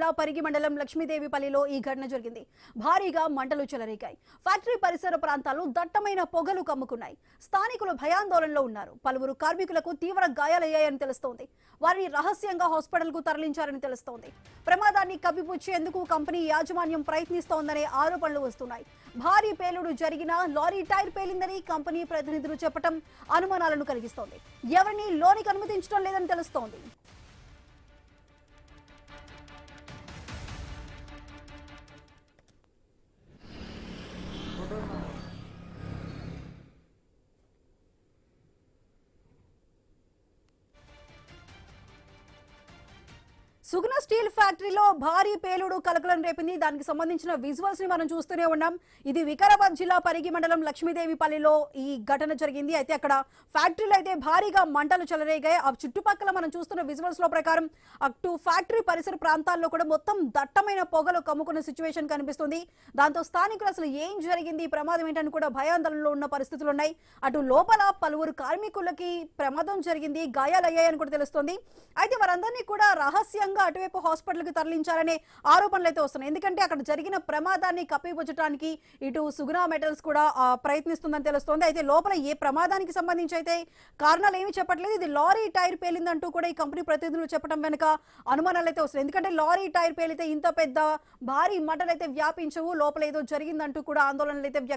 జిల్లా పరిగి మండలం లక్ష్మీదేవిపల్లిలో ఈ ఘటన జరిగింది. భారీగా మంటలు చెలరేగాయి. ఫ్యాక్టరీ పరిసర ప్రాంతాల్లో దట్టమైన పొగలు కమ్ముకున్నాయి. స్థానికులు భయాందోళనలో ఉన్నారు. పలువురు కార్మికులకు తీవ్ర గాయాలయ్యాయని తెలుస్తోంది. వారిని రహస్యంగా హాస్పిటల్కు తరలించారని తెలుస్తోంది. ప్రమాదాన్ని కప్పిపుచ్చేందుకు కంపెనీ యాజమాన్యం ప్రయత్నిస్తోందనే ఆరోపణలు వస్తున్నాయి. భారీ పేలుడు జరిగినా లారీ టైర్ పేలిందని కంపెనీ ప్రతినిధులు చెప్పడం అనుమానాలను కలిగిస్తోంది. ఎవరిని లోనికి అనుమతించడం లేదని తెలుస్తోంది. సుగుణ స్టీల్ ఫ్యాక్టరీలో భారీ పేలుడు కలకలం రేపింది. దానికి సంబంధించిన విజువల్స్ ని మనం చూస్తూనే ఉన్నాం. ఇది వికారాబాద్ జిల్లా పరిగి మండలం లక్ష్మీదేవిపల్లిలో ఈ ఘటన జరిగింది. అయితే అక్కడ ఫ్యాక్టరీలో అయితే భారీగా మంటలు చెలరేగాయి. ఆ చుట్టుపక్కల మనం చూస్తున్న విజువల్స్ లో ప్రకారం అటు ఫ్యాక్టరీ పరిసర ప్రాంతాల్లో కూడా మొత్తం దట్టమైన పొగలు కమ్ముకున్న సిచ్యువేషన్ కనిపిస్తుంది. దాంతో స్థానికులు అసలు ఏం జరిగింది, ప్రమాదం ఏంటని కూడా భయాందోళనలో ఉన్న పరిస్థితులు ఉన్నాయి. అటు లోపల పలువురు కార్మికులకి ప్రమాదం జరిగింది, గాయాలయ్యాయని కూడా తెలుస్తోంది. అయితే వారందరినీ కూడా రహస్యంగా అటువైపు హాస్పిటల్ కి తరలించాలనే ఆరోపణలు అయితే వస్తున్నాయి. ఎందుకంటే అక్కడ జరిగిన ప్రమాదాన్ని కప్పిపుచ్చడానికి ఇటు సుగుణ మెటల్స్ కూడా ప్రయత్నిస్తుందని తెలుస్తోంది. అయితే లోపల ఏ ప్రమాదానికి సంబంధించి అయితే కారణాలు ఏమి చెప్పట్లేదు. ఇది లారీ టైర్ పేలిందంటూ కూడా ఈ కంపెనీ ప్రతినిధులు చెప్పడం వెనుక అనుమానాలు అయితే వస్తున్నాయి. ఎందుకంటే లారీ టైర్ పేలితే ఇంత పెద్ద భారీ మంటలు అయితే వ్యాపించవు, లోపల ఏదో జరిగిందంటూ కూడా ఆందోళనలు అయితే వ్యక్తం